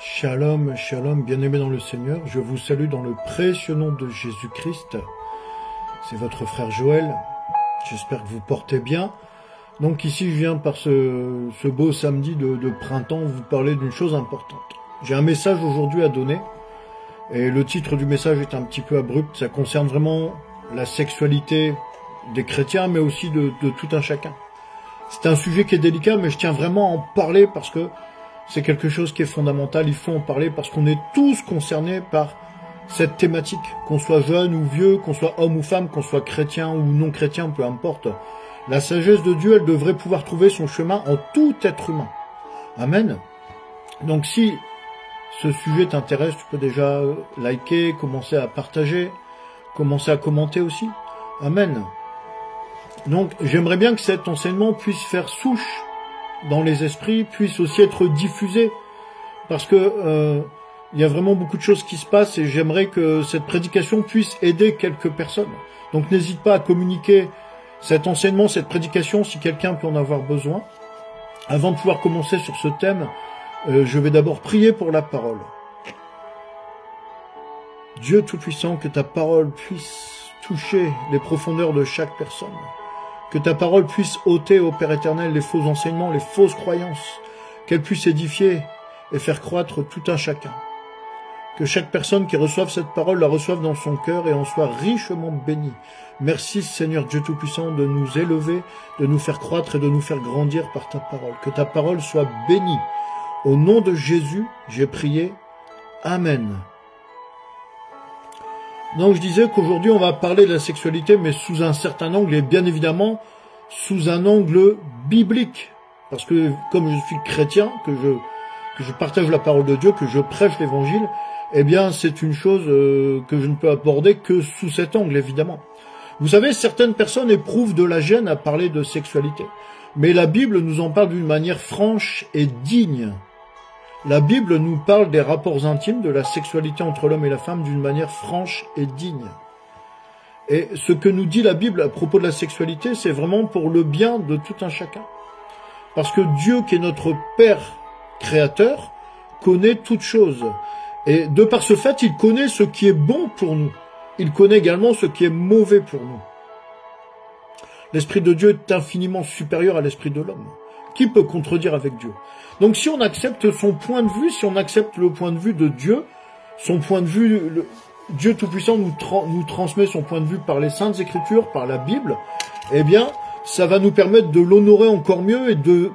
Shalom, shalom, bien-aimés dans le Seigneur, je vous salue dans le précieux nom de Jésus-Christ. C'est votre frère Joël, j'espère que vous portez bien. Donc ici je viens par ce beau samedi de printemps vous parler d'une chose importante. J'ai un message aujourd'hui à donner, et le titre du message est un petit peu abrupt, ça concerne vraiment la sexualité des chrétiens, mais aussi de tout un chacun. C'est un sujet qui est délicat, mais je tiens vraiment à en parler parce que c'est quelque chose qui est fondamental, il faut en parler parce qu'on est tous concernés par cette thématique, qu'on soit jeune ou vieux, qu'on soit homme ou femme, qu'on soit chrétien ou non chrétien, peu importe. La sagesse de Dieu, elle devrait pouvoir trouver son chemin en tout être humain. Amen. Donc si ce sujet t'intéresse, tu peux déjà liker, commencer à partager, commencer à commenter aussi. Amen. Donc j'aimerais bien que cet enseignement puisse faire souche dans les esprits, puisse aussi être diffusé, parce que il y a vraiment beaucoup de choses qui se passent et j'aimerais que cette prédication puisse aider quelques personnes. Donc n'hésite pas à communiquer cet enseignement, cette prédication, si quelqu'un peut en avoir besoin. Avant de pouvoir commencer sur ce thème, je vais d'abord prier pour la parole. Dieu Tout-Puissant, que ta parole puisse toucher les profondeurs de chaque personne. Que ta parole puisse ôter au Père éternel les faux enseignements, les fausses croyances, qu'elle puisse édifier et faire croître tout un chacun. Que chaque personne qui reçoive cette parole la reçoive dans son cœur et en soit richement bénie. Merci Seigneur Dieu Tout-Puissant de nous élever, de nous faire croître et de nous faire grandir par ta parole. Que ta parole soit bénie. Au nom de Jésus, j'ai prié. Amen. Donc je disais qu'aujourd'hui on va parler de la sexualité, mais sous un certain angle et bien évidemment sous un angle biblique. Parce que comme je suis chrétien, que je partage la parole de Dieu, que je prêche l'évangile, eh bien c'est une chose que je ne peux aborder que sous cet angle évidemment. Vous savez, certaines personnes éprouvent de la gêne à parler de sexualité. Mais la Bible nous en parle d'une manière franche et digne. La Bible nous parle des rapports intimes, de la sexualité entre l'homme et la femme d'une manière franche et digne. Et ce que nous dit la Bible à propos de la sexualité, c'est vraiment pour le bien de tout un chacun. Parce que Dieu, qui est notre Père créateur, connaît toutes choses. Et de par ce fait, il connaît ce qui est bon pour nous. Il connaît également ce qui est mauvais pour nous. L'Esprit de Dieu est infiniment supérieur à l'Esprit de l'homme. Qui peut contredire avec Dieu? Donc si on accepte son point de vue, si on accepte le point de vue de Dieu, son point de vue, Dieu Tout-Puissant nous transmet son point de vue par les Saintes Écritures, par la Bible, eh bien, ça va nous permettre de l'honorer encore mieux et de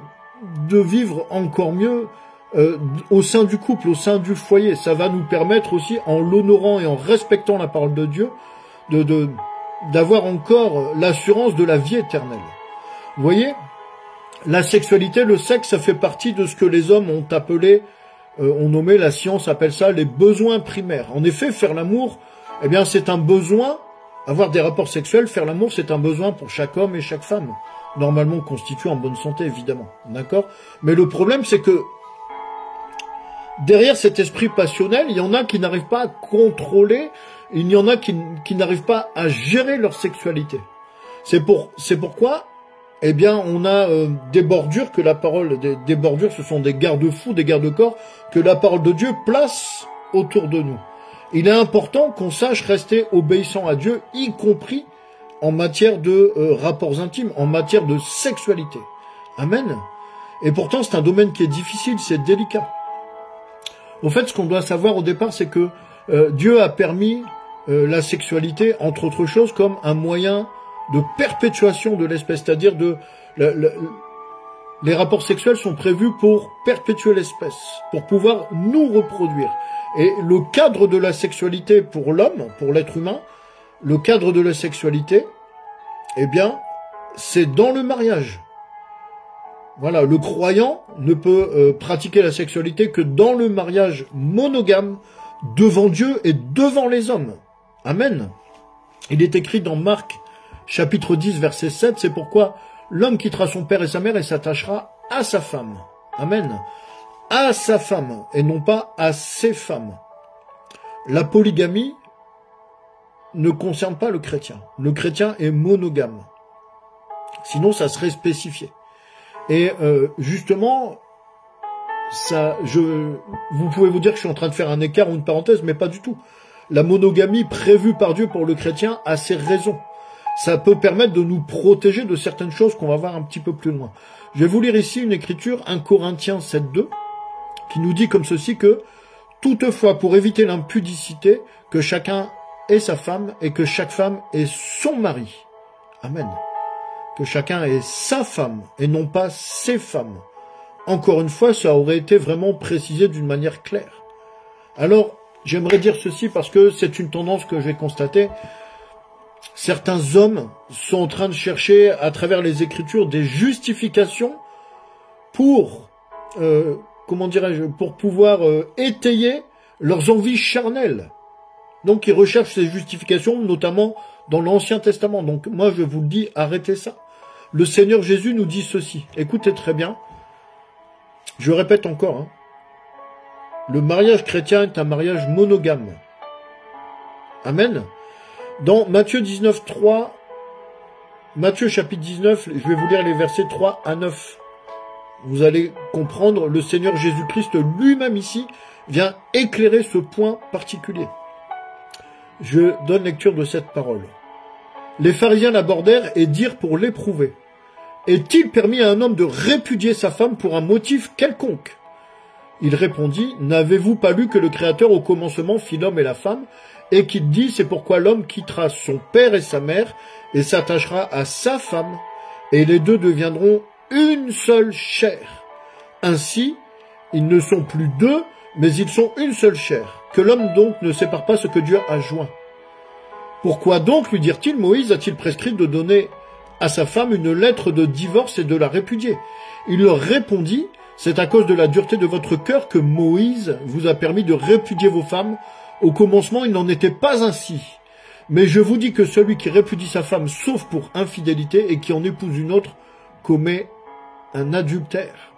vivre encore mieux au sein du couple, au sein du foyer. Ça va nous permettre aussi, en l'honorant et en respectant la parole de Dieu, d'avoir encore l'assurance de la vie éternelle. Vous voyez ? La sexualité, le sexe, ça fait partie de ce que les hommes ont appelé, ont nommé, la science appelle ça les besoins primaires. En effet, faire l'amour, eh bien, c'est un besoin, avoir des rapports sexuels, faire l'amour, c'est un besoin pour chaque homme et chaque femme. Normalement constitué en bonne santé, évidemment. D'accord? Mais le problème, c'est que derrière cet esprit passionnel, il y en a qui n'arrivent pas à contrôler, il y en a qui n'arrivent pas à gérer leur sexualité. C'est pourquoi, eh bien, on a des bordures que la parole, des bordures, ce sont des garde-fous, des garde-corps que la parole de Dieu place autour de nous. Il est important qu'on sache rester obéissant à Dieu, y compris en matière de rapports intimes, en matière de sexualité. Amen. Et pourtant, c'est un domaine qui est difficile, c'est délicat. Au fait, ce qu'on doit savoir au départ, c'est que Dieu a permis la sexualité, entre autres choses, comme un moyen de perpétuation de l'espèce, c'est-à-dire les rapports sexuels sont prévus pour perpétuer l'espèce, pour pouvoir nous reproduire. Et le cadre de la sexualité pour l'homme, pour l'être humain, le cadre de la sexualité, eh bien, c'est dans le mariage. Voilà, le croyant ne peut pratiquer la sexualité que dans le mariage monogame, devant Dieu et devant les hommes. Amen. Il est écrit dans Marc, chapitre 10, verset 7, c'est pourquoi l'homme quittera son père et sa mère et s'attachera à sa femme. Amen. À sa femme, et non pas à ses femmes. La polygamie ne concerne pas le chrétien. Le chrétien est monogame. Sinon, ça serait spécifié. Et justement, vous pouvez vous dire que je suis en train de faire un écart ou une parenthèse, mais pas du tout. La monogamie prévue par Dieu pour le chrétien a ses raisons. Ça peut permettre de nous protéger de certaines choses qu'on va voir un petit peu plus loin. Je vais vous lire ici une écriture, 1 Corinthiens 7.2, qui nous dit comme ceci que « Toutefois, pour éviter l'impudicité, que chacun ait sa femme et que chaque femme ait son mari. » Amen. Que chacun ait sa femme et non pas ses femmes. Encore une fois, ça aurait été vraiment précisé d'une manière claire. Alors, j'aimerais dire ceci parce que c'est une tendance que j'ai constatée. Certains hommes sont en train de chercher à travers les Écritures des justifications pour, comment dirais-je, pour pouvoir étayer leurs envies charnelles. Donc ils recherchent ces justifications, notamment dans l'Ancien Testament. Donc moi je vous le dis, arrêtez ça. Le Seigneur Jésus nous dit ceci. Écoutez très bien. Je répète encore. Hein. Le mariage chrétien est un mariage monogame. Amen. Dans Matthieu 19.3, Matthieu chapitre 19, je vais vous lire les versets 3 à 9. Vous allez comprendre, le Seigneur Jésus-Christ lui-même ici vient éclairer ce point particulier. Je donne lecture de cette parole. Les pharisiens l'abordèrent et dirent pour l'éprouver. Est-il permis à un homme de répudier sa femme pour un motif quelconque? Il répondit, n'avez-vous pas lu que le Créateur au commencement fit l'homme et la femme, et qu'il dit, c'est pourquoi l'homme quittera son père et sa mère, et s'attachera à sa femme, et les deux deviendront une seule chair. Ainsi, ils ne sont plus deux, mais ils sont une seule chair. Que l'homme donc ne sépare pas ce que Dieu a joint. Pourquoi donc, lui dirent-ils, Moïse a-t-il prescrit de donner à sa femme une lettre de divorce et de la répudier? Il leur répondit, c'est à cause de la dureté de votre cœur que Moïse vous a permis de répudier vos femmes. Au commencement, il n'en était pas ainsi. Mais je vous dis que celui qui répudie sa femme, sauf pour infidélité, et qui en épouse une autre, commet un adultère.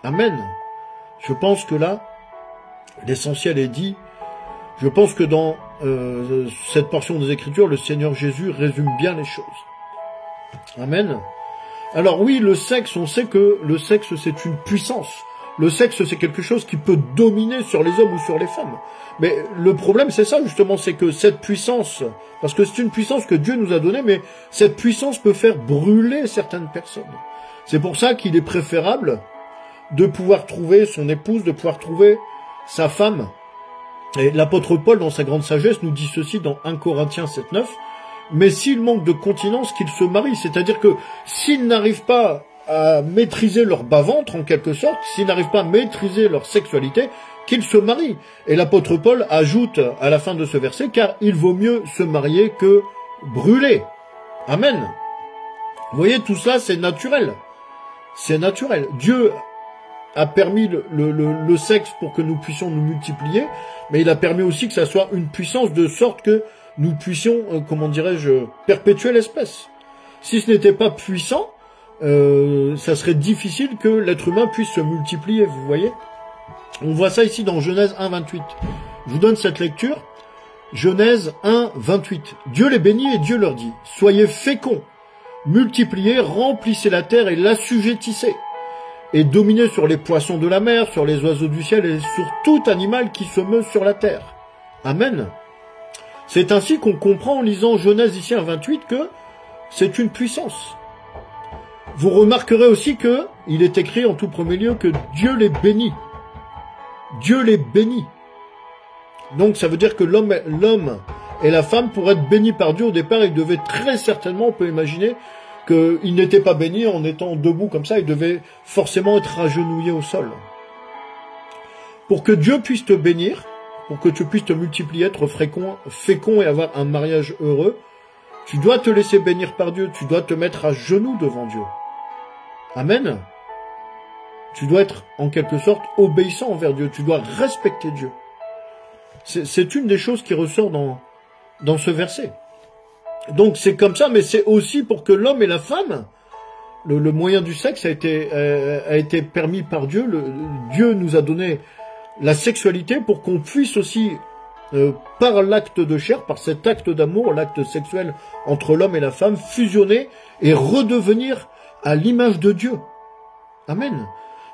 Amen. Je pense que là, l'essentiel est dit. Je pense que dans cette portion des Écritures, le Seigneur Jésus résume bien les choses. Amen. Alors oui, le sexe, on sait que le sexe, c'est une puissance. Le sexe, c'est quelque chose qui peut dominer sur les hommes ou sur les femmes. Mais le problème, c'est ça, justement, c'est que cette puissance, parce que c'est une puissance que Dieu nous a donnée, mais cette puissance peut faire brûler certaines personnes. C'est pour ça qu'il est préférable de pouvoir trouver son épouse, de pouvoir trouver sa femme. Et l'apôtre Paul, dans sa grande sagesse, nous dit ceci dans 1 Corinthiens 7.9, mais s'il manque de continence, qu'ils se marient. C'est-à-dire que s'ils n'arrivent pas à maîtriser leur bas-ventre, en quelque sorte, s'ils n'arrivent pas à maîtriser leur sexualité, qu'ils se marient. Et l'apôtre Paul ajoute à la fin de ce verset, car il vaut mieux se marier que brûler. Amen. Vous voyez, tout ça, c'est naturel. C'est naturel. Dieu a permis le sexe pour que nous puissions nous multiplier, mais il a permis aussi que ça soit une puissance de sorte que nous puissions, comment dirais-je, perpétuer l'espèce. Si ce n'était pas puissant, ça serait difficile que l'être humain puisse se multiplier, vous voyez. On voit ça ici dans Genèse 1.28. Je vous donne cette lecture. Genèse 1.28. Dieu les bénit et Dieu leur dit, soyez féconds, multipliez, remplissez la terre et l'assujettissez, et dominez sur les poissons de la mer, sur les oiseaux du ciel et sur tout animal qui se meut sur la terre. Amen. C'est ainsi qu'on comprend en lisant Genèse ici 1.28 que c'est une puissance. Vous remarquerez aussi que il est écrit en tout premier lieu que Dieu les bénit. Dieu les bénit. Donc ça veut dire que l'homme et la femme, pour être bénis par Dieu au départ, ils devaient très certainement, on peut imaginer, qu'ils n'étaient pas bénis en étant debout comme ça, ils devaient forcément être agenouillés au sol. Pour que Dieu puisse te bénir, pour que tu puisses te multiplier, être fécond et avoir un mariage heureux, tu dois te laisser bénir par Dieu, tu dois te mettre à genoux devant Dieu. Amen. Tu dois être en quelque sorte obéissant envers Dieu, tu dois respecter Dieu. C'est une des choses qui ressort dans ce verset. Donc c'est comme ça, mais c'est aussi pour que l'homme et la femme, le moyen du sexe a été permis par Dieu. Dieu nous a donné la sexualité pour qu'on puisse aussi, par l'acte de chair, par cet acte d'amour, l'acte sexuel entre l'homme et la femme, fusionner et redevenir à l'image de Dieu. Amen.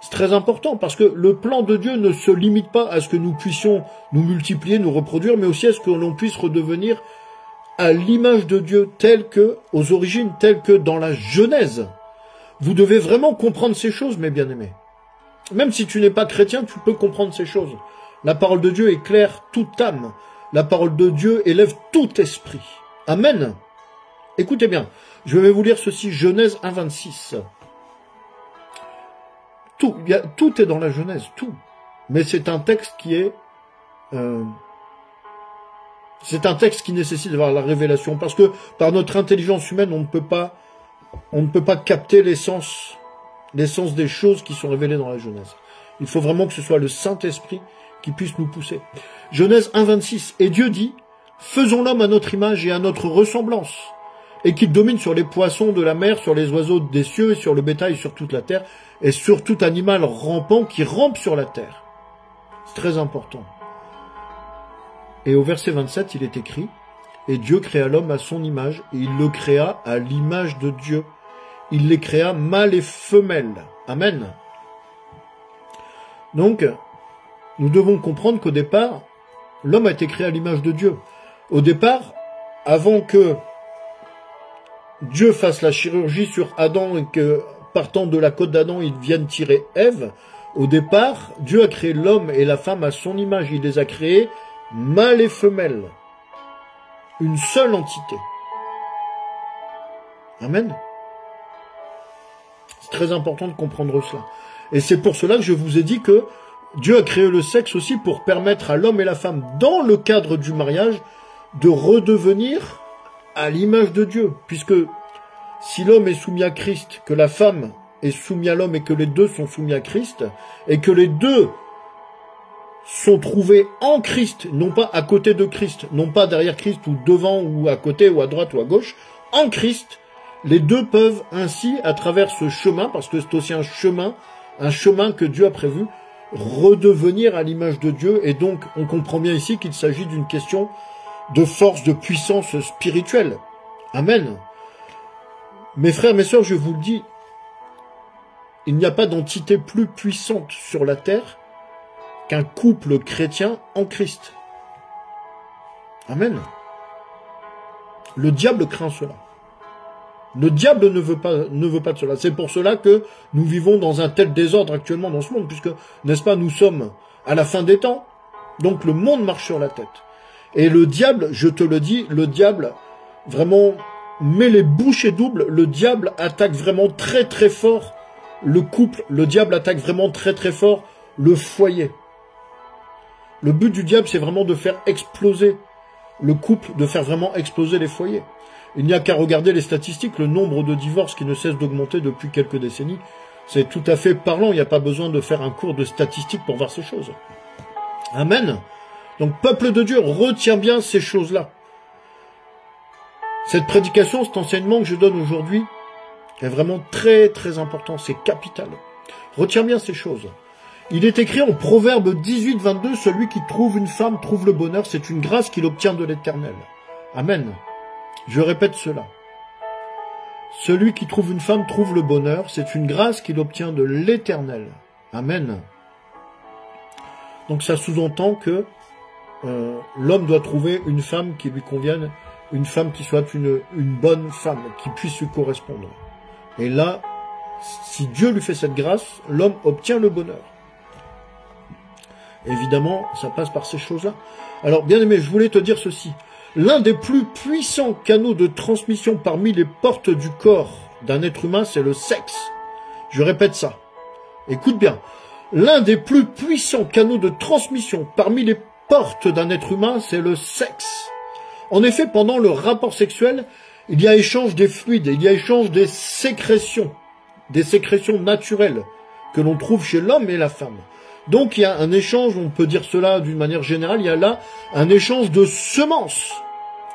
C'est très important parce que le plan de Dieu ne se limite pas à ce que nous puissions nous multiplier, nous reproduire, mais aussi à ce que l'on puisse redevenir à l'image de Dieu telle que, aux origines, telle que dans la Genèse. Vous devez vraiment comprendre ces choses, mes bien-aimés. Même si tu n'es pas chrétien, tu peux comprendre ces choses. La parole de Dieu éclaire toute âme. La parole de Dieu élève tout esprit. Amen. Écoutez bien, je vais vous lire ceci, Genèse 1,26. Tout est dans la Genèse, tout. Mais c'est un texte qui est... c'est un texte qui nécessite d'avoir la révélation, parce que par notre intelligence humaine, on ne peut pas capter l'essence des choses qui sont révélées dans la Genèse. Il faut vraiment que ce soit le Saint-Esprit qui puisse nous pousser. Genèse 1,26. Et Dieu dit, faisons l'homme à notre image et à notre ressemblance, et qu'il domine sur les poissons de la mer, sur les oiseaux des cieux, et sur le bétail, sur toute la terre, et sur tout animal rampant qui rampe sur la terre. C'est très important. Et au verset 27, il est écrit, et Dieu créa l'homme à son image, et il le créa à l'image de Dieu. Il les créa mâles et femelles. Amen. Donc, nous devons comprendre qu'au départ, l'homme a été créé à l'image de Dieu. Au départ, avant que Dieu fasse la chirurgie sur Adam et que, partant de la côte d'Adam, il vienne tirer Ève, au départ, Dieu a créé l'homme et la femme à son image. Il les a créés mâles et femelles. Une seule entité. Amen. C'est très important de comprendre cela. Et c'est pour cela que je vous ai dit que Dieu a créé le sexe aussi pour permettre à l'homme et la femme, dans le cadre du mariage, de redevenir à l'image de Dieu. Puisque si l'homme est soumis à Christ, que la femme est soumise à l'homme et que les deux sont soumis à Christ, et que les deux sont trouvés en Christ, non pas à côté de Christ, non pas derrière Christ ou devant ou à côté ou à droite ou à gauche, en Christ, les deux peuvent ainsi, à travers ce chemin, parce que c'est aussi un chemin que Dieu a prévu, redevenir à l'image de Dieu. Et donc, on comprend bien ici qu'il s'agit d'une question de force, de puissance spirituelle. Amen. Mes frères, mes sœurs, je vous le dis, il n'y a pas d'entité plus puissante sur la terre qu'un couple chrétien en Christ. Amen. Le diable craint cela. Le diable ne veut pas de cela. C'est pour cela que nous vivons dans un tel désordre actuellement dans ce monde, puisque, n'est-ce pas, nous sommes à la fin des temps. Donc le monde marche sur la tête. Et le diable, je te le dis, le diable, vraiment, met les bouchées doubles. Le diable attaque vraiment très très fort le couple. Le diable attaque vraiment très très fort le foyer. Le but du diable, c'est vraiment de faire exploser le couple, de faire vraiment exploser les foyers. Il n'y a qu'à regarder les statistiques, le nombre de divorces qui ne cesse d'augmenter depuis quelques décennies. C'est tout à fait parlant, il n'y a pas besoin de faire un cours de statistiques pour voir ces choses. Amen. Donc, peuple de Dieu, retiens bien ces choses-là. Cette prédication, cet enseignement que je donne aujourd'hui est vraiment très très important, c'est capital. Retiens bien ces choses. Il est écrit en Proverbe 18, 22, celui qui trouve une femme trouve le bonheur, c'est une grâce qu'il obtient de l'Éternel. Amen. Je répète cela. Celui qui trouve une femme trouve le bonheur, c'est une grâce qu'il obtient de l'Éternel. Amen. Donc ça sous-entend que l'homme doit trouver une femme qui lui convienne, une femme qui soit une bonne femme, qui puisse lui correspondre. Et là, si Dieu lui fait cette grâce, l'homme obtient le bonheur. Évidemment, ça passe par ces choses-là. Alors, bien aimé, je voulais te dire ceci. L'un des plus puissants canaux de transmission parmi les portes du corps d'un être humain, c'est le sexe. Je répète ça. Écoute bien. L'un des plus puissants canaux de transmission parmi les portes d'un être humain, c'est le sexe. En effet, pendant le rapport sexuel, il y a échange des fluides, il y a échange des sécrétions naturelles que l'on trouve chez l'homme et la femme. Donc il y a un échange, on peut dire cela d'une manière générale, il y a là un échange de semences.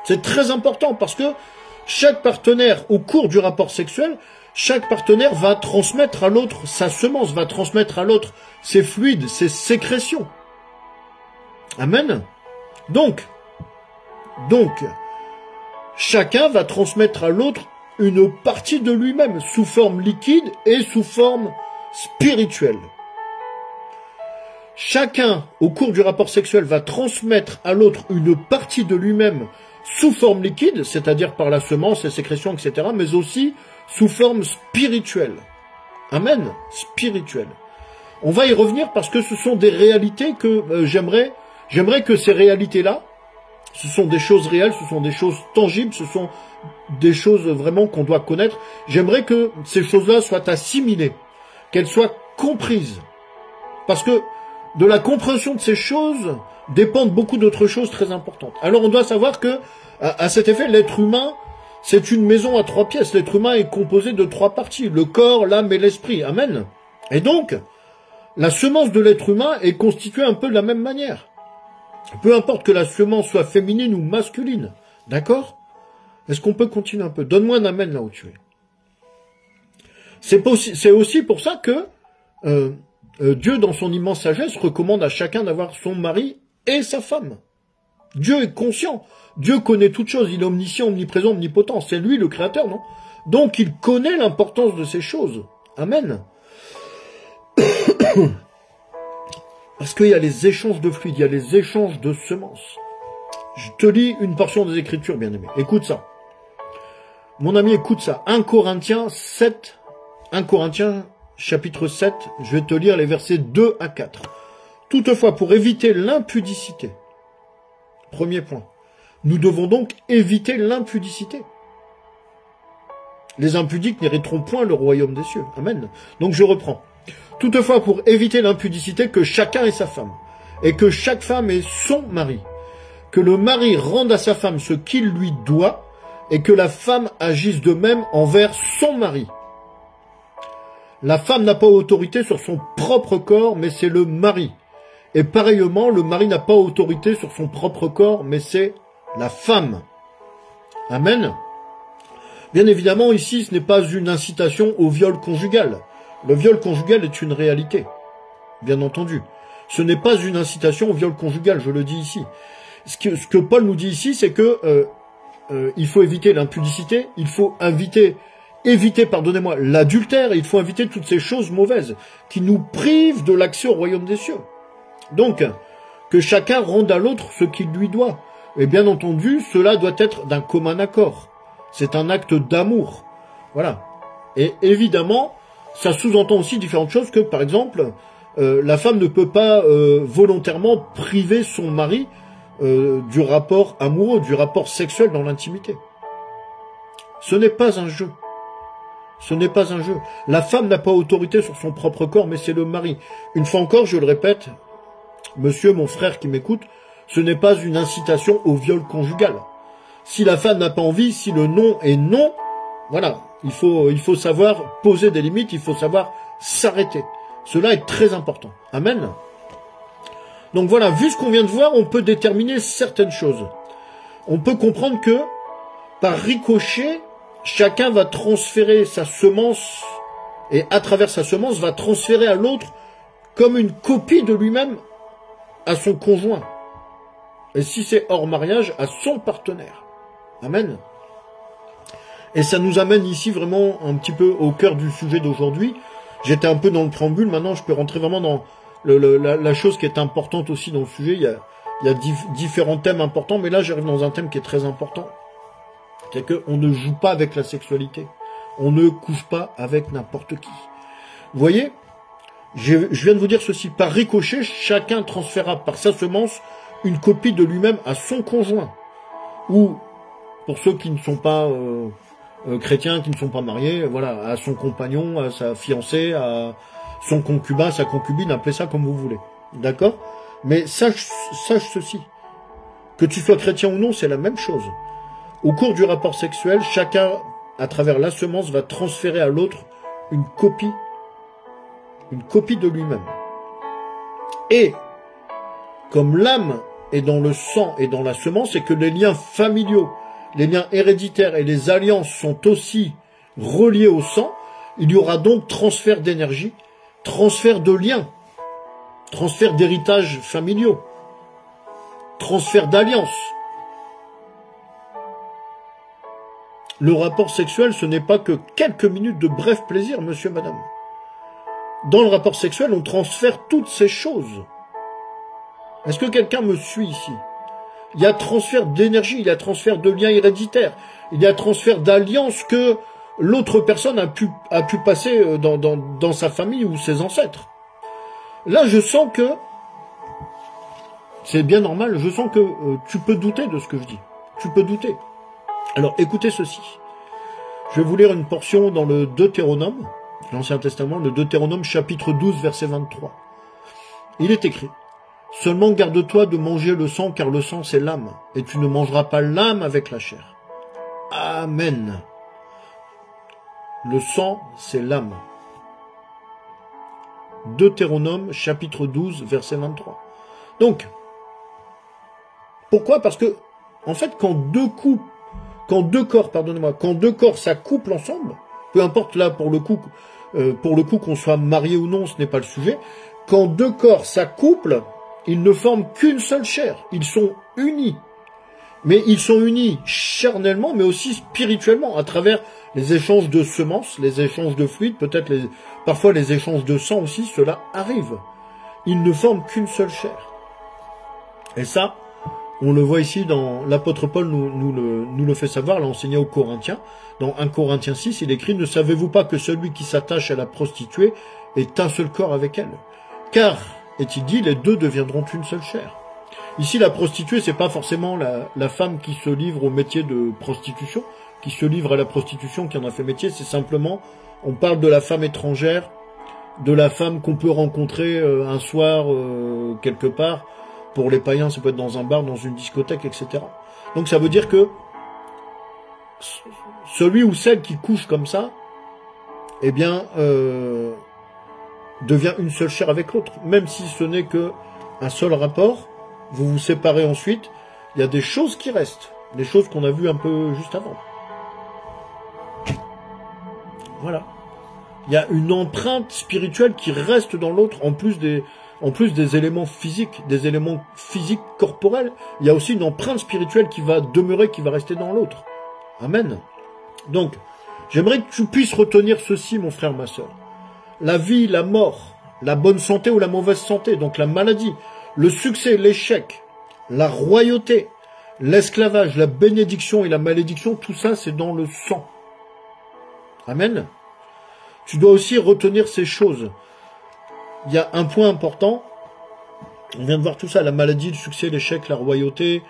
C'est très important parce que chaque partenaire, au cours du rapport sexuel, chaque partenaire va transmettre à l'autre sa semence, va transmettre à l'autre ses fluides, ses sécrétions. Amen. Donc, chacun va transmettre à l'autre une partie de lui-même, sous forme liquide et sous forme spirituelle. chacun, au cours du rapport sexuel, va transmettre à l'autre une partie de lui-même sous forme liquide, c'est-à-dire par la semence, les sécrétions, etc., mais aussi sous forme spirituelle. Amen, spirituelle. On va y revenir parce que ce sont des réalités que j'aimerais que ces réalités-là, ce sont des choses réelles, ce sont des choses tangibles, ce sont des choses vraiment qu'on doit connaître. J'aimerais que ces choses-là soient assimilées, qu'elles soient comprises. Parce que de la compréhension de ces choses dépendent beaucoup d'autres choses très importantes. Alors on doit savoir que, à cet effet, l'être humain, c'est une maison à 3 pièces. L'être humain est composé de 3 parties, le corps, l'âme et l'esprit. Amen. Et donc, la semence de l'être humain est constituée un peu de la même manière. Peu importe que la semence soit féminine ou masculine. D'accord? Est-ce qu'on peut continuer un peu? Donne-moi un amen là où tu es. C'est aussi pour ça que Dieu, dans son immense sagesse, recommande à chacun d'avoir son mari et sa femme. Dieu est conscient. Dieu connaît toutes choses. Il est omniscient, omniprésent, omnipotent. C'est lui le créateur, non? Donc il connaît l'importance de ces choses. Amen. Parce qu'il y a les échanges de fluides, il y a les échanges de semences. Je te lis une portion des Écritures, bien-aimé. Écoute ça. Mon ami, écoute ça. 1 Corinthiens chapitre 7, je vais te lire les versets 2 à 4. Toutefois, pour éviter l'impudicité, premier point, nous devons donc éviter l'impudicité. Les impudiques n'hériteront point le royaume des cieux. Amen. Donc je reprends. Toutefois, pour éviter l'impudicité, que chacun ait sa femme, et que chaque femme ait son mari, que le mari rende à sa femme ce qu'il lui doit, et que la femme agisse de même envers son mari. La femme n'a pas autorité sur son propre corps, mais c'est le mari. Et pareillement, le mari n'a pas autorité sur son propre corps, mais c'est la femme. Amen. Bien évidemment, ici, ce n'est pas une incitation au viol conjugal. Le viol conjugal est une réalité, bien entendu. Ce n'est pas une incitation au viol conjugal, je le dis ici. Ce que Paul nous dit ici, c'est que il faut éviter l'impudicité, il faut éviter, pardonnez-moi, l'adultère, et il faut éviter toutes ces choses mauvaises qui nous privent de l'accès au royaume des cieux. Donc, que chacun rende à l'autre ce qu'il lui doit. Et bien entendu, cela doit être d'un commun accord. C'est un acte d'amour. Voilà. Et évidemment, ça sous-entend aussi différentes choses que, par exemple, la femme ne peut pas volontairement priver son mari du rapport amoureux, du rapport sexuel dans l'intimité. Ce n'est pas un jeu. Ce n'est pas un jeu. La femme n'a pas autorité sur son propre corps, mais c'est le mari. Une fois encore, je le répète, monsieur, mon frère qui m'écoute, ce n'est pas une incitation au viol conjugal. Si la femme n'a pas envie, si le non est non, voilà, il faut savoir poser des limites, il faut savoir s'arrêter. Cela est très important. Amen. Donc voilà, vu ce qu'on vient de voir, on peut déterminer certaines choses. On peut comprendre que, par ricochet, chacun va transférer sa semence, et à travers sa semence, va transférer à l'autre comme une copie de lui-même à son conjoint. Et si c'est hors mariage, à son partenaire. Amen. Et ça nous amène ici vraiment un petit peu au cœur du sujet d'aujourd'hui. J'étais un peu dans le préambule, maintenant je peux rentrer vraiment dans la chose qui est importante aussi dans le sujet. Il y a différents thèmes importants, mais là j'arrive dans un thème qui est très important. C'est qu'on ne joue pas avec la sexualité. On ne couche pas avec n'importe qui. Vous voyez, je viens de vous dire ceci. Par ricochet, chacun transférera par sa semence une copie de lui-même à son conjoint. Ou, pour ceux qui ne sont pas chrétiens, qui ne sont pas mariés, voilà, à son compagnon, à sa fiancée, à son concubin, sa concubine, appelez ça comme vous voulez. D'accord? Mais sache ceci. Que tu sois chrétien ou non, c'est la même chose. Au cours du rapport sexuel, chacun, à travers la semence, va transférer à l'autre une copie de lui-même. Et, comme l'âme est dans le sang et dans la semence, et que les liens familiaux, les liens héréditaires et les alliances sont aussi reliés au sang, il y aura donc transfert d'énergie, transfert de liens, transfert d'héritages familiaux, transfert d'alliances. Le rapport sexuel, ce n'est pas que quelques minutes de bref plaisir, monsieur, madame. Dans le rapport sexuel, on transfère toutes ces choses. Est-ce que quelqu'un me suit ici? Il y a transfert d'énergie, il y a transfert de liens héréditaires, il y a transfert d'alliances que l'autre personne a pu passer dans sa famille ou ses ancêtres. Là, je sens que, c'est bien normal, je sens que tu peux douter de ce que je dis. Tu peux douter. Alors, écoutez ceci. Je vais vous lire une portion dans le Deutéronome, l'Ancien Testament, le Deutéronome chapitre 12, verset 23. Il est écrit: « Seulement garde-toi de manger le sang, car le sang c'est l'âme, et tu ne mangeras pas l'âme avec la chair. » Amen. Le sang c'est l'âme. Deutéronome chapitre 12, verset 23. Donc, pourquoi? Parce que, en fait, quand deux corps s'accouplent ensemble, peu importe là pour le coup qu'on soit marié ou non, ce n'est pas le sujet. Quand deux corps s'accouplent, ils ne forment qu'une seule chair. Ils sont unis. Mais ils sont unis charnellement, mais aussi spirituellement, à travers les échanges de semences, les échanges de fluides, peut-être parfois les échanges de sang aussi, cela arrive. Ils ne forment qu'une seule chair. Et ça, on le voit ici dans l'apôtre Paul nous le fait savoir, l'a enseigné aux Corinthiens. Dans 1 Corinthiens 6, il écrit: « Ne savez-vous pas que celui qui s'attache à la prostituée est un seul corps avec elle? Car, est-il dit, les deux deviendront une seule chair. » Ici, la prostituée, c'est pas forcément la femme qui se livre au métier de prostitution, qui se livre à la prostitution, qui en a fait métier. C'est simplement, on parle de la femme étrangère, de la femme qu'on peut rencontrer un soir quelque part. Pour les païens, ça peut être dans un bar, dans une discothèque, etc. Donc ça veut dire que celui ou celle qui couche comme ça, eh bien, devient une seule chair avec l'autre. Même si ce n'est que un seul rapport, vous vous séparez ensuite, il y a des choses qui restent. Les choses qu'on a vues un peu juste avant. Voilà. Il y a une empreinte spirituelle qui reste dans l'autre, en plus des éléments physiques corporels, il y a aussi une empreinte spirituelle qui va demeurer, qui va rester dans l'autre. Amen. Donc, j'aimerais que tu puisses retenir ceci, mon frère, ma sœur. La vie, la mort, la bonne santé ou la mauvaise santé, donc la maladie, le succès, l'échec, la royauté, l'esclavage, la bénédiction et la malédiction, tout ça, c'est dans le sang. Amen. Tu dois aussi retenir ces choses. Il y a un point important, on vient de voir tout ça, la maladie, le succès, l'échec, la royauté,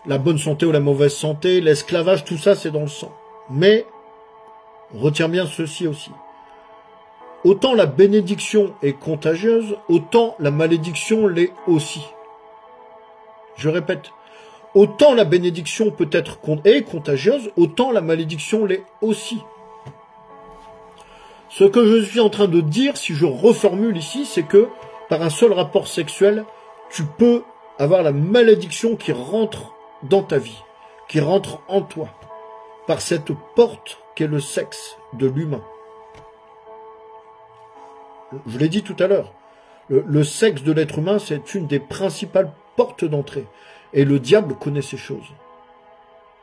la bonne santé ou la mauvaise santé, l'esclavage, tout ça c'est dans le sang. Mais, retiens bien ceci aussi. Autant la bénédiction est contagieuse, autant la malédiction l'est aussi. Je répète, autant la bénédiction est contagieuse, autant la malédiction l'est aussi. Ce que je suis en train de dire, si je reformule ici, c'est que par un seul rapport sexuel, tu peux avoir la malédiction qui rentre dans ta vie, qui rentre en toi, par cette porte qu'est le sexe de l'humain. Je l'ai dit tout à l'heure, le sexe de l'être humain, c'est une des principales portes d'entrée. Et le diable connaît ces choses.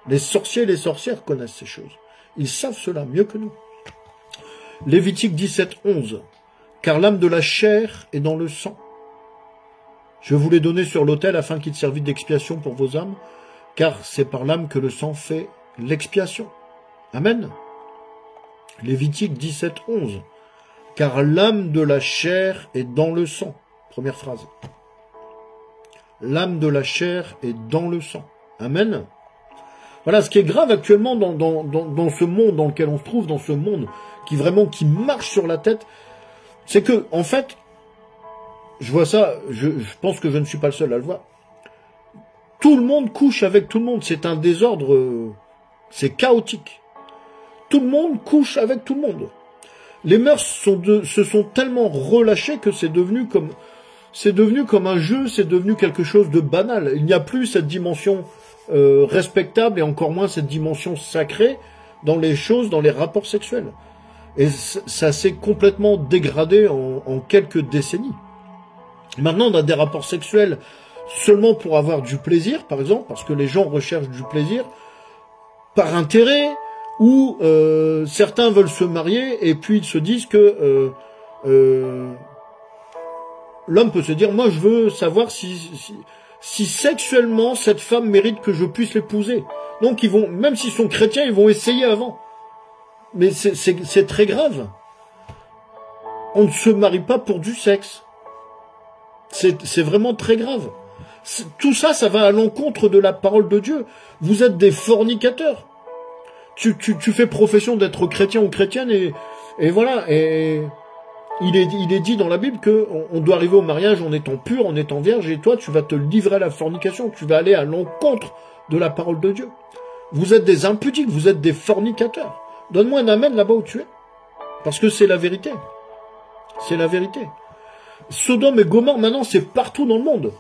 Les sorciers et les sorcières connaissent ces choses. Ils savent cela mieux que nous. Lévitique 17, 11. Car l'âme de la chair est dans le sang. Je vous l'ai donné sur l'autel afin qu'il servît d'expiation pour vos âmes, car c'est par l'âme que le sang fait l'expiation. Amen. Lévitique 17, 11. Car l'âme de la chair est dans le sang. Première phrase. L'âme de la chair est dans le sang. Amen. Voilà, ce qui est grave actuellement dans ce monde dans lequel on se trouve, dans ce monde qui marche sur la tête, c'est que, en fait, je vois ça, je pense que je ne suis pas le seul à le voir. Tout le monde couche avec tout le monde. C'est un désordre, c'est chaotique. Tout le monde couche avec tout le monde. Les mœurs se sont tellement relâchées que c'est devenu comme un jeu, c'est devenu quelque chose de banal. Il n'y a plus cette dimension respectable et encore moins cette dimension sacrée dans les choses, dans les rapports sexuels. Et ça s'est complètement dégradé en quelques décennies. Maintenant, on a des rapports sexuels seulement pour avoir du plaisir, par exemple, parce que les gens recherchent du plaisir par intérêt, ou certains veulent se marier et puis ils se disent que l'homme peut se dire, moi je veux savoir si sexuellement cette femme mérite que je puisse l'épouser. Donc ils vont, même s'ils sont chrétiens, ils vont essayer avant. Mais c'est très grave. On ne se marie pas pour du sexe. C'est vraiment très grave. Tout ça, ça va à l'encontre de la parole de Dieu. Vous êtes des fornicateurs. Tu fais profession d'être chrétien ou chrétienne et voilà. Et il est dit dans la Bible que on doit arriver au mariage en étant pur, en étant vierge, et toi, tu vas te livrer à la fornication. Tu vas aller à l'encontre de la parole de Dieu. Vous êtes des impudiques, vous êtes des fornicateurs. Donne-moi un amen là-bas où tu es. Parce que c'est la vérité. C'est la vérité. Sodome et Gomorrhe, maintenant, c'est partout dans le monde.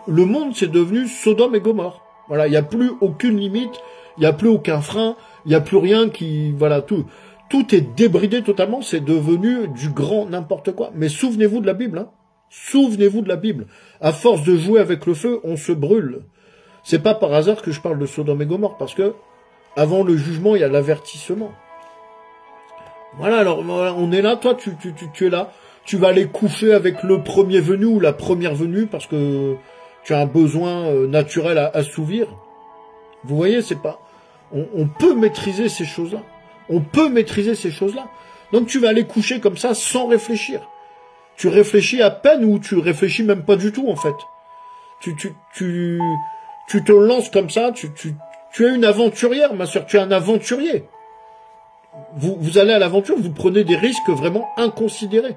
Le monde, c'est devenu Sodome et Gomorrhe. Voilà, il n'y a plus aucune limite, il n'y a plus aucun frein, il n'y a plus rien qui... Voilà, tout est débridé totalement, c'est devenu du grand n'importe quoi. Mais souvenez-vous de la Bible, hein. Souvenez-vous de la Bible. À force de jouer avec le feu, on se brûle. C'est pas par hasard que je parle de Sodome et Gomorrhe, parce que avant le jugement, il y a l'avertissement. Voilà, alors on est là, toi tu es là, tu vas aller coucher avec le premier venu ou la première venue parce que tu as un besoin naturel à assouvir. Vous voyez, c'est pas... On peut maîtriser ces choses-là. On peut maîtriser ces choses-là. Donc tu vas aller coucher comme ça sans réfléchir. Tu réfléchis à peine ou tu réfléchis même pas du tout en fait. Tu te lances comme ça, tu es une aventurière, ma soeur, tu es un aventurier. Vous allez à l'aventure, vous prenez des risques vraiment inconsidérés.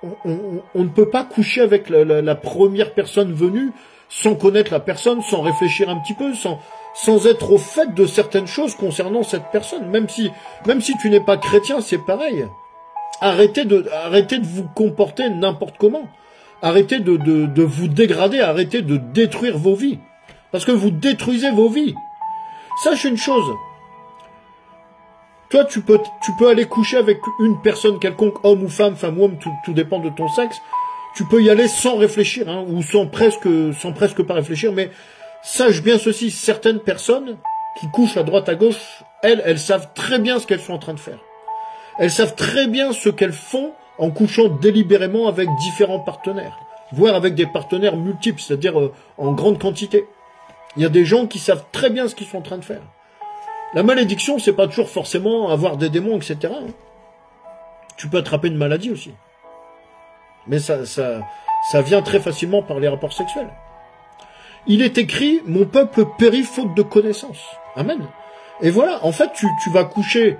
On ne peut pas coucher avec la première personne venue sans connaître la personne, sans réfléchir un petit peu, sans être au fait de certaines choses concernant cette personne. Même si tu n'es pas chrétien, c'est pareil. Arrêtez de vous comporter n'importe comment. Arrêtez de vous dégrader, arrêtez de détruire vos vies. Parce que vous détruisez vos vies. Sache une chose. Toi, tu peux aller coucher avec une personne quelconque, homme ou femme ou homme, tout dépend de ton sexe. Tu peux y aller sans réfléchir, hein, ou sans presque pas réfléchir, mais sache bien ceci, certaines personnes qui couchent à droite à gauche, elles savent très bien ce qu'elles sont en train de faire. Elles savent très bien ce qu'elles font en couchant délibérément avec différents partenaires, voire avec des partenaires multiples, c'est-à-dire en grande quantité. Il y a des gens qui savent très bien ce qu'ils sont en train de faire. La malédiction, c'est pas toujours forcément avoir des démons, etc. Tu peux attraper une maladie aussi. Mais ça vient très facilement par les rapports sexuels. Il est écrit, mon peuple périt faute de connaissance. Amen. Et voilà, en fait, tu vas coucher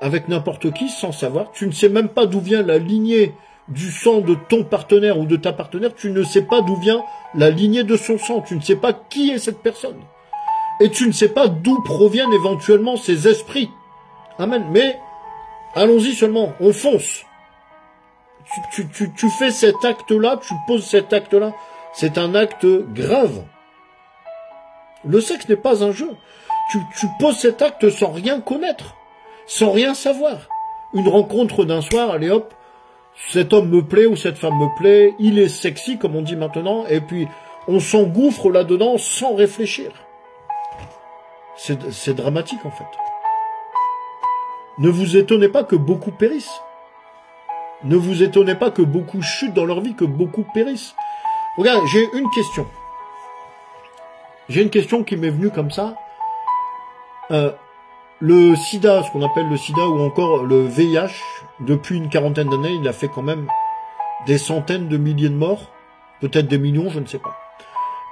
avec n'importe qui sans savoir. Tu ne sais même pas d'où vient la lignée du sang de ton partenaire ou de ta partenaire. Tu ne sais pas d'où vient la lignée de son sang. Tu ne sais pas qui est cette personne. Et tu ne sais pas d'où proviennent éventuellement ces esprits. Amen. Mais, allons-y seulement, on fonce. Tu fais cet acte-là, tu poses cet acte-là. C'est un acte grave. Le sexe n'est pas un jeu. Tu poses cet acte sans rien connaître, sans rien savoir. Une rencontre d'un soir, allez hop, cet homme me plaît ou cette femme me plaît, il est sexy comme on dit maintenant, et puis on s'engouffre là-dedans sans réfléchir. C'est dramatique en fait. Ne vous étonnez pas que beaucoup périssent. Ne vous étonnez pas que beaucoup chutent dans leur vie, que beaucoup périssent. Regarde, j'ai une question. J'ai une question qui m'est venue comme ça. Le sida, ce qu'on appelle le sida, ou encore le VIH, depuis une quarantaine d'années, il a fait quand même des centaines de milliers de morts, peut-être des millions, je ne sais pas.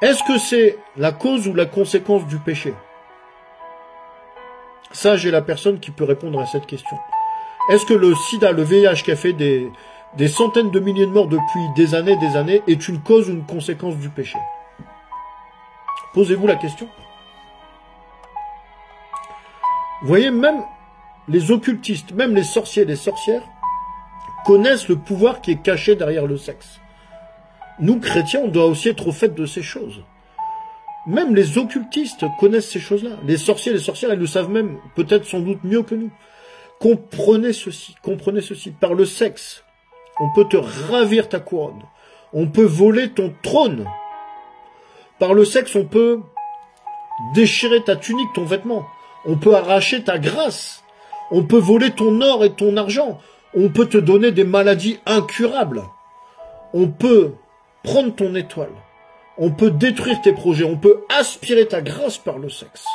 Est-ce que c'est la cause ou la conséquence du péché? Ça, j'ai la personne qui peut répondre à cette question. Est-ce que le sida, le VIH qui a fait des centaines de milliers de morts depuis des années, est une cause ou une conséquence du péché? Posez-vous la question. Vous voyez, même les occultistes, même les sorciers, les sorcières, connaissent le pouvoir qui est caché derrière le sexe. Nous, chrétiens, on doit aussi être au fait de ces choses. Même les occultistes connaissent ces choses-là. Les sorciers, les sorcières, ils le savent même, peut-être sans doute mieux que nous. Comprenez ceci. Par le sexe, on peut te ravir ta couronne. On peut voler ton trône. Par le sexe, on peut déchirer ta tunique, ton vêtement. On peut arracher ta grâce. On peut voler ton or et ton argent. On peut te donner des maladies incurables. On peut prendre ton étoile. On peut détruire tes projets. On peut aspirer ta grâce par le sexe.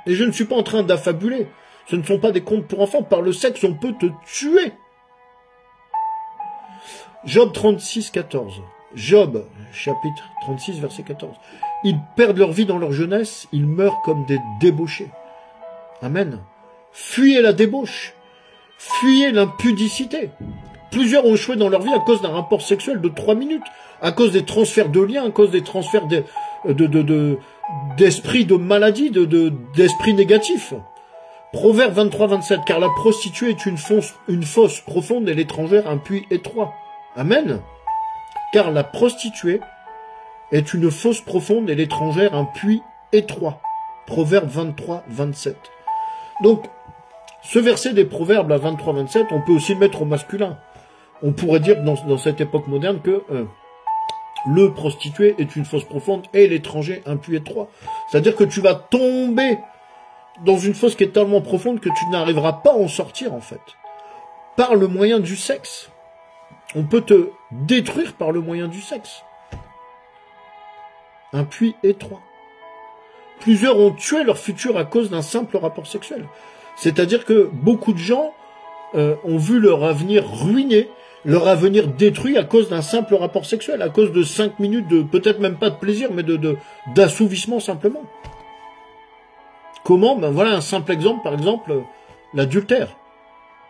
Et je ne suis pas en train d'affabuler. Ce ne sont pas des contes pour enfants. Par le sexe, on peut te tuer. Job 36, 14. Job, chapitre 36, verset 14. Ils perdent leur vie dans leur jeunesse. Ils meurent comme des débauchés. Amen. Fuyez la débauche. Fuyez l'impudicité. Plusieurs ont échoué dans leur vie à cause d'un rapport sexuel de 3 minutes, à cause des transferts de liens, à cause des transferts d'esprit de maladie, d'esprit négatif. Proverbe 23, 27. Car la prostituée est une fosse profonde et l'étrangère un puits étroit. Amen. Car la prostituée est une fosse profonde et l'étrangère un puits étroit. Proverbe 23, 27. Donc, ce verset des Proverbes à 23, 27, on peut aussi le mettre au masculin. On pourrait dire dans cette époque moderne que le prostitué est une fosse profonde et l'étranger un puits étroit. C'est-à-dire que tu vas tomber dans une fosse qui est tellement profonde que tu n'arriveras pas à en sortir en fait. Par le moyen du sexe. On peut te détruire par le moyen du sexe. Un puits étroit. Plusieurs ont tué leur futur à cause d'un simple rapport sexuel. C'est-à-dire que beaucoup de gens ont vu leur avenir ruiné, leur avenir détruit à cause d'un simple rapport sexuel, à cause de 5 minutes de, peut-être même pas de plaisir, mais d'assouvissement simplement. Comment? Ben voilà un simple exemple, par exemple, l'adultère.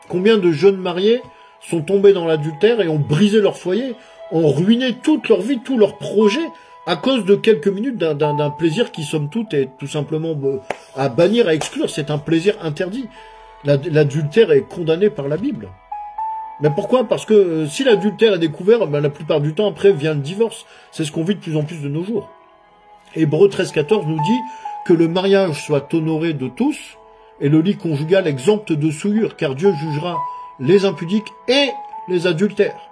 Combien de jeunes mariés sont tombés dans l'adultère et ont brisé leur foyer, ont ruiné toute leur vie, tous leurs projets, à cause de quelques minutes d'un plaisir qui, somme toute, est tout simplement à bannir, à exclure. C'est un plaisir interdit. L'adultère est condamné par la Bible. Mais pourquoi? Parce que si l'adultère est découvert, ben, la plupart du temps, après, vient le divorce. C'est ce qu'on vit de plus en plus de nos jours. Hébreux 13, 14 nous dit que le mariage soit honoré de tous et le lit conjugal exempt de souillure, car Dieu jugera les impudiques et les adultères.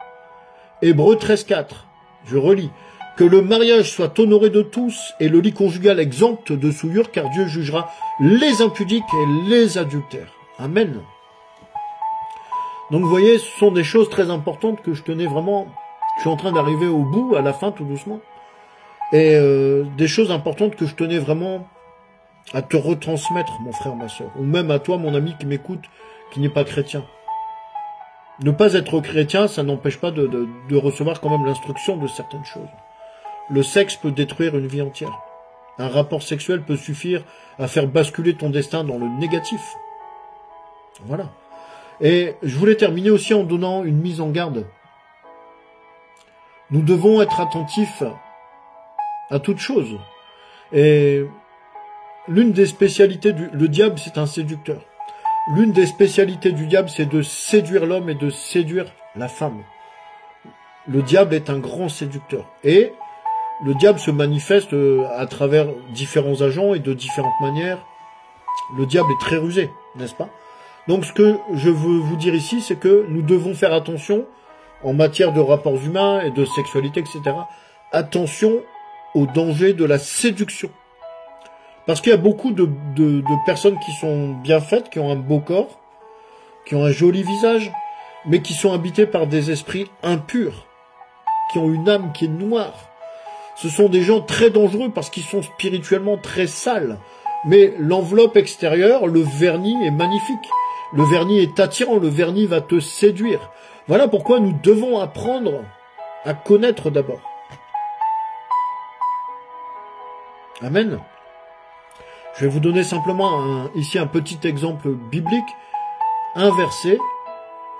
Hébreux 13, 4, je relis. Que le mariage soit honoré de tous et le lit conjugal exempt de souillure, car Dieu jugera les impudiques et les adultères. Amen. Donc vous voyez, ce sont des choses très importantes que je tenais vraiment... Je suis en train d'arriver au bout, à la fin, tout doucement. Et des choses importantes que je tenais vraiment à te retransmettre, mon frère, ma soeur. Ou même à toi, mon ami qui m'écoute, qui n'est pas chrétien. Ne pas être chrétien, ça n'empêche pas de recevoir quand même l'instruction de certaines choses. Le sexe peut détruire une vie entière. Un rapport sexuel peut suffire à faire basculer ton destin dans le négatif. Voilà. Et je voulais terminer aussi en donnant une mise en garde. Nous devons être attentifs à toute chose. Et l'une des spécialités le diable, c'est un séducteur. L'une des spécialités du diable, c'est de séduire l'homme et de séduire la femme. Le diable est un grand séducteur. Et le diable se manifeste à travers différents agents et de différentes manières. Le diable est très rusé, n'est-ce pas? Donc ce que je veux vous dire ici, c'est que nous devons faire attention en matière de rapports humains et de sexualité, etc. Attention au danger de la séduction. Parce qu'il y a beaucoup de personnes qui sont bien faites, qui ont un beau corps, qui ont un joli visage, mais qui sont habitées par des esprits impurs, qui ont une âme qui est noire. Ce sont des gens très dangereux parce qu'ils sont spirituellement très sales. Mais l'enveloppe extérieure, le vernis est magnifique. Le vernis est attirant, le vernis va te séduire. Voilà pourquoi nous devons apprendre à connaître d'abord. Amen. Je vais vous donner simplement ici un petit exemple biblique, un verset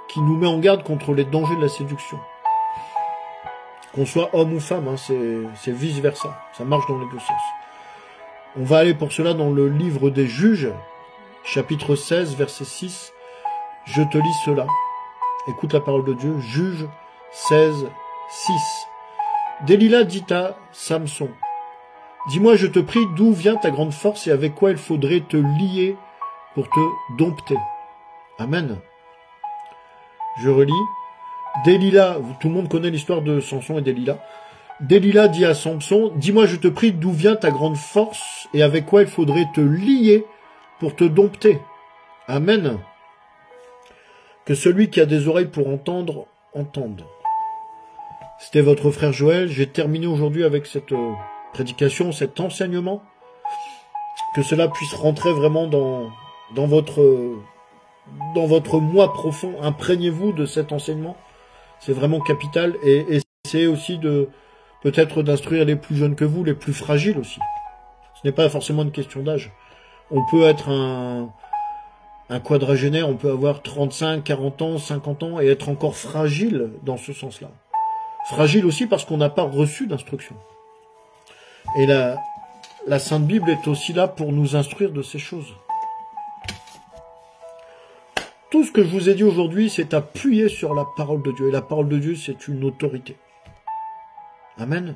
qui nous met en garde contre les dangers de la séduction. Qu'on soit homme ou femme, hein, c'est vice-versa. Ça marche dans les deux sens. On va aller pour cela dans le livre des Juges, chapitre 16, verset 6. Je te lis cela. Écoute la parole de Dieu. Juges 16, 6. Delilah dit à Samson, « Dis-moi, je te prie, d'où vient ta grande force et avec quoi il faudrait te lier pour te dompter. » Amen. Je relis. Delilah, tout le monde connaît l'histoire de Samson et Delilah. Delilah dit à Samson, « Dis-moi, je te prie, d'où vient ta grande force et avec quoi il faudrait te lier pour te dompter. » Amen. Que celui qui a des oreilles pour entendre, entende. C'était votre frère Joël. J'ai terminé aujourd'hui avec cette prédication, cet enseignement. Que cela puisse rentrer vraiment dans votre moi profond. Imprégnez-vous de cet enseignement. C'est vraiment capital. Et essayez aussi peut-être d'instruire les plus jeunes que vous, les plus fragiles aussi. Ce n'est pas forcément une question d'âge. On peut être un quadragénaire, on peut avoir 35, 40 ans, 50 ans et être encore fragile dans ce sens-là. Fragile aussi parce qu'on n'a pas reçu d'instruction. Et la Sainte Bible est aussi là pour nous instruire de ces choses. Tout ce que je vous ai dit aujourd'hui, c'est appuyer sur la parole de Dieu. Et la parole de Dieu, c'est une autorité. Amen.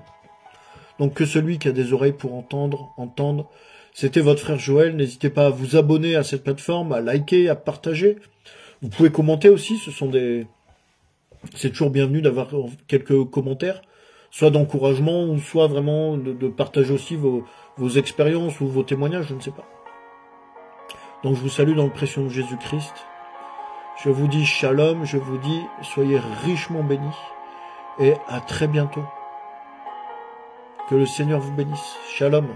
Donc que celui qui a des oreilles pour entendre, entende. C'était votre frère Joël. N'hésitez pas à vous abonner à cette plateforme, à liker, à partager. Vous pouvez commenter aussi. C'est toujours bienvenu d'avoir quelques commentaires, soit d'encouragement ou soit vraiment de partager aussi vos expériences ou vos témoignages, je ne sais pas. Donc je vous salue dans le précieux nom de Jésus-Christ. Je vous dis shalom, je vous dis soyez richement bénis et à très bientôt. Que le Seigneur vous bénisse. Shalom.